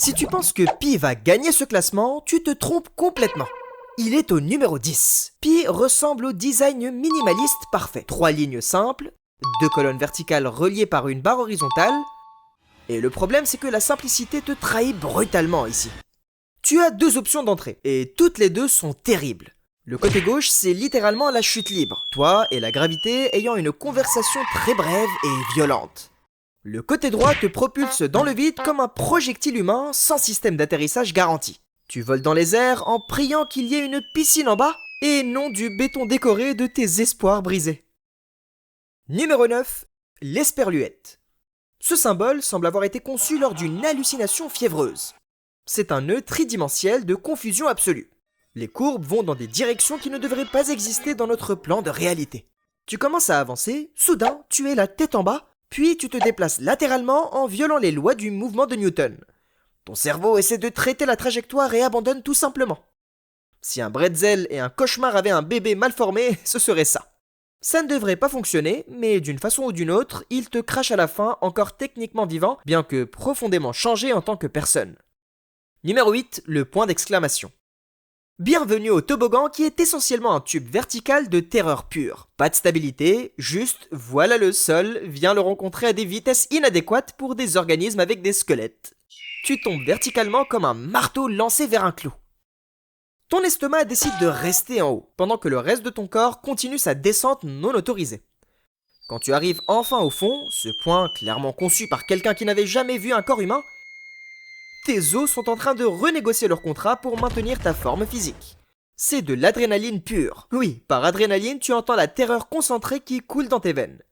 Si tu penses que Pi va gagner ce classement, tu te trompes complètement. Il est au numéro 10. Pi ressemble au design minimaliste parfait. 3 lignes simples, 2 colonnes verticales reliées par une barre horizontale. Et le problème, c'est que la simplicité te trahit brutalement ici. Tu as 2 options d'entrée, et toutes les deux sont terribles. Le côté gauche, c'est littéralement la chute libre, toi et la gravité ayant une conversation très brève et violente. Le côté droit te propulse dans le vide comme un projectile humain sans système d'atterrissage garanti. Tu voles dans les airs en priant qu'il y ait une piscine en bas et non du béton décoré de tes espoirs brisés. Numéro 9. L'esperluette. Ce symbole semble avoir été conçu lors d'une hallucination fiévreuse. C'est un nœud tridimensionnel de confusion absolue. Les courbes vont dans des directions qui ne devraient pas exister dans notre plan de réalité. Tu commences à avancer, soudain tu es la tête en bas, puis tu te déplaces latéralement en violant les lois du mouvement de Newton. Ton cerveau essaie de traiter la trajectoire et abandonne tout simplement. Si un bretzel et un cauchemar avaient un bébé mal formé, ce serait ça. Ça ne devrait pas fonctionner, mais d'une façon ou d'une autre, il te crache à la fin encore techniquement vivant, bien que profondément changé en tant que personne. Numéro 8, le point d'exclamation. Bienvenue au toboggan qui est essentiellement un tube vertical de terreur pure. Pas de stabilité, juste voilà le sol, viens le rencontrer à des vitesses inadéquates pour des organismes avec des squelettes. Tu tombes verticalement comme un marteau lancé vers un clou. Ton estomac décide de rester en haut, pendant que le reste de ton corps continue sa descente non autorisée. Quand tu arrives enfin au fond, ce point clairement conçu par quelqu'un qui n'avait jamais vu un corps humain, tes os sont en train de renégocier leur contrat pour maintenir ta forme physique. C'est de l'adrénaline pure. Oui, par adrénaline, tu entends la terreur concentrée qui coule dans tes veines.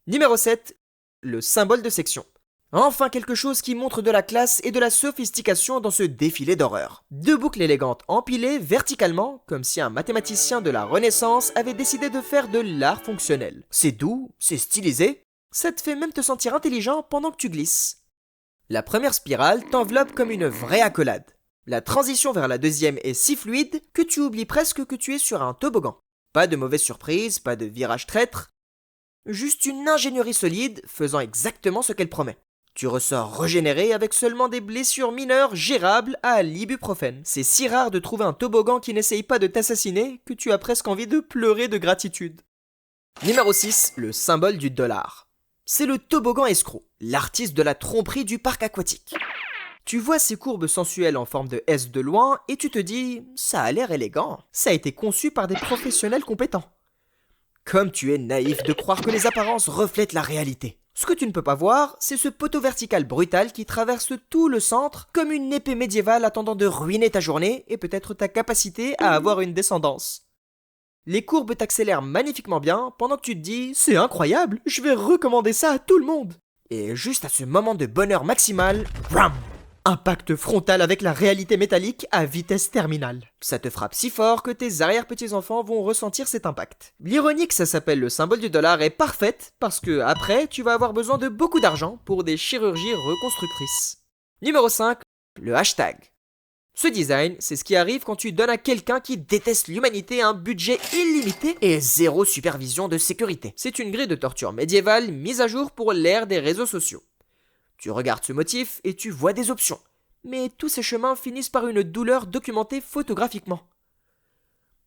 Numéro 7, le symbole de section. Enfin quelque chose qui montre de la classe et de la sophistication dans ce défilé d'horreur. 2 boucles élégantes empilées verticalement, comme si un mathématicien de la Renaissance avait décidé de faire de l'art fonctionnel. C'est doux, c'est stylisé, ça te fait même te sentir intelligent pendant que tu glisses. La première spirale t'enveloppe comme une vraie accolade. La transition vers la deuxième est si fluide que tu oublies presque que tu es sur un toboggan. Pas de mauvaise surprise, pas de virage traître. Juste une ingénierie solide faisant exactement ce qu'elle promet. Tu ressors régénéré avec seulement des blessures mineures gérables à l'ibuprofène. C'est si rare de trouver un toboggan qui n'essaye pas de t'assassiner que tu as presque envie de pleurer de gratitude. Numéro 6, le symbole du dollar. C'est le toboggan escroc, l'artiste de la tromperie du parc aquatique. Tu vois ces courbes sensuelles en forme de S de loin et tu te dis « ça a l'air élégant, ça a été conçu par des professionnels compétents ». Comme tu es naïf de croire que les apparences reflètent la réalité. Ce que tu ne peux pas voir, c'est ce poteau vertical brutal qui traverse tout le centre comme une épée médiévale attendant de ruiner ta journée et peut-être ta capacité à avoir une descendance. Les courbes t'accélèrent magnifiquement bien pendant que tu te dis « c'est incroyable, je vais recommander ça à tout le monde ». Et juste à ce moment de bonheur maximal, bram, impact frontal avec la réalité métallique à vitesse terminale. Ça te frappe si fort que tes arrière-petits-enfants vont ressentir cet impact. L'ironie que ça s'appelle le symbole du dollar est parfaite parce que après, tu vas avoir besoin de beaucoup d'argent pour des chirurgies reconstructrices. Numéro 5, le hashtag. Ce design, c'est ce qui arrive quand tu donnes à quelqu'un qui déteste l'humanité un budget illimité et zéro supervision de sécurité. C'est une grille de torture médiévale mise à jour pour l'ère des réseaux sociaux. Tu regardes ce motif et tu vois des options, mais tous ces chemins finissent par une douleur documentée photographiquement.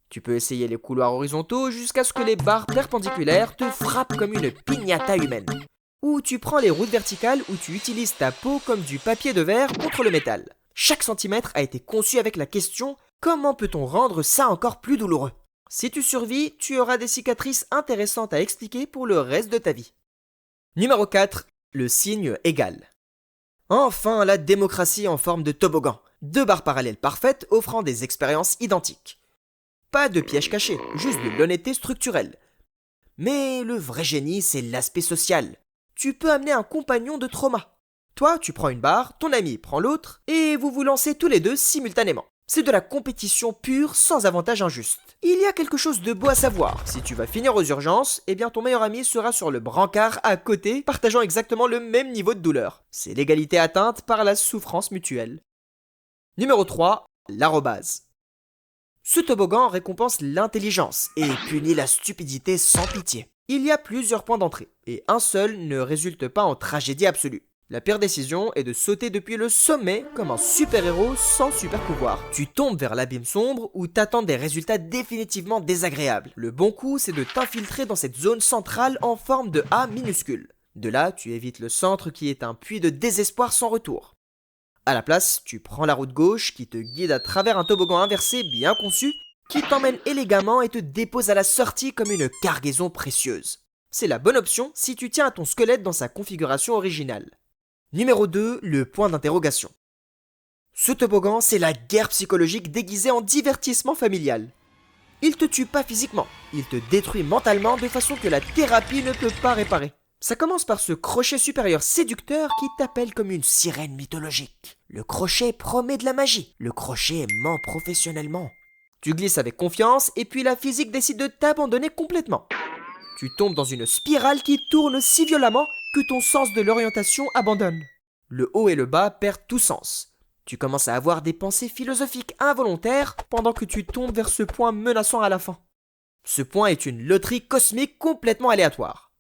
Tu peux essayer les couloirs horizontaux jusqu'à ce que les barres perpendiculaires te frappent comme une piñata humaine. Ou tu prends les routes verticales où tu utilises ta peau comme du papier de verre contre le métal. Chaque centimètre a été conçu avec la question « Comment peut-on rendre ça encore plus douloureux ?» Si tu survis, tu auras des cicatrices intéressantes à expliquer pour le reste de ta vie. Numéro 4. Le signe égal. Enfin, la démocratie en forme de toboggan. 2 barres parallèles parfaites offrant des expériences identiques. Pas de piège caché, juste de l'honnêteté structurelle. Mais le vrai génie, c'est l'aspect social. Tu peux amener un compagnon de trauma. Toi, tu prends une barre, ton ami prend l'autre, et vous vous lancez tous les deux simultanément. C'est de la compétition pure sans avantage injuste. Il y a quelque chose de beau à savoir. Si tu vas finir aux urgences, eh bien ton meilleur ami sera sur le brancard à côté, partageant exactement le même niveau de douleur. C'est l'égalité atteinte par la souffrance mutuelle. Numéro 3, l'arrobase. Ce toboggan récompense l'intelligence et punit la stupidité sans pitié. Il y a plusieurs points d'entrée, et un seul ne résulte pas en tragédie absolue. La pire décision est de sauter depuis le sommet comme un super-héros sans super-pouvoir. Tu tombes vers l'abîme sombre où t'attendent des résultats définitivement désagréables. Le bon coup, c'est de t'infiltrer dans cette zone centrale en forme de A minuscule. De là, tu évites le centre qui est un puits de désespoir sans retour. À la place, tu prends la route gauche qui te guide à travers un toboggan inversé bien conçu qui t'emmène élégamment et te dépose à la sortie comme une cargaison précieuse. C'est la bonne option si tu tiens à ton squelette dans sa configuration originale. Numéro 2, le point d'interrogation. Ce toboggan, c'est la guerre psychologique déguisée en divertissement familial. Il te tue pas physiquement, il te détruit mentalement de façon que la thérapie ne peut pas réparer. Ça commence par ce crochet supérieur séducteur qui t'appelle comme une sirène mythologique. Le crochet promet de la magie, le crochet ment professionnellement. Tu glisses avec confiance et puis la physique décide de t'abandonner complètement. Tu tombes dans une spirale qui tourne si violemment que ton sens de l'orientation abandonne. Le haut et le bas perdent tout sens. Tu commences à avoir des pensées philosophiques involontaires pendant que tu tombes vers ce point menaçant à la fin. Ce point est une loterie cosmique complètement aléatoire.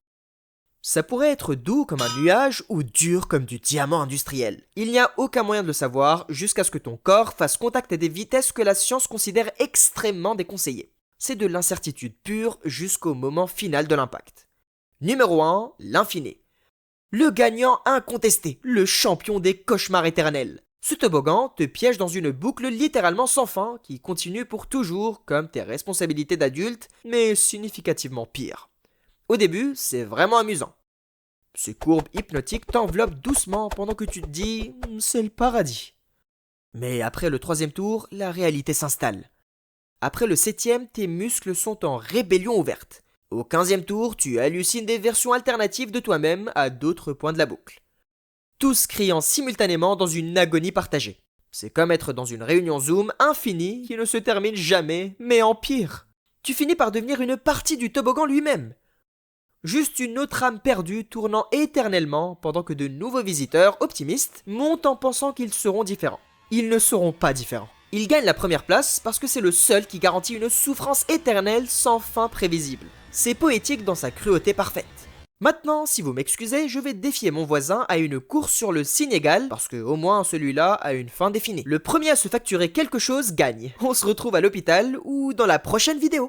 Ça pourrait être doux comme un nuage ou dur comme du diamant industriel. Il n'y a aucun moyen de le savoir jusqu'à ce que ton corps fasse contact à des vitesses que la science considère extrêmement déconseillées. C'est de l'incertitude pure jusqu'au moment final de l'impact. Numéro 1, l'infini. Le gagnant incontesté, le champion des cauchemars éternels. Ce toboggan te piège dans une boucle littéralement sans fin qui continue pour toujours comme tes responsabilités d'adulte, mais significativement pire. Au début, c'est vraiment amusant. Ces courbes hypnotiques t'enveloppent doucement pendant que tu te dis « c'est le paradis ». Mais après le 3e tour, la réalité s'installe. Après le 7e, tes muscles sont en rébellion ouverte. Au 15e tour, tu hallucines des versions alternatives de toi-même à d'autres points de la boucle. Tous criant simultanément dans une agonie partagée. C'est comme être dans une réunion Zoom infinie qui ne se termine jamais, mais en pire. Tu finis par devenir une partie du toboggan lui-même. Juste une autre âme perdue tournant éternellement pendant que de nouveaux visiteurs optimistes montent en pensant qu'ils seront différents. Ils ne seront pas différents. Il gagne la première place parce que c'est le seul qui garantit une souffrance éternelle sans fin prévisible. C'est poétique dans sa cruauté parfaite. Maintenant, si vous m'excusez, je vais défier mon voisin à une course sur le signe égal parce que au moins celui-là a une fin définie. Le premier à se facturer quelque chose gagne. On se retrouve à l'hôpital ou dans la prochaine vidéo.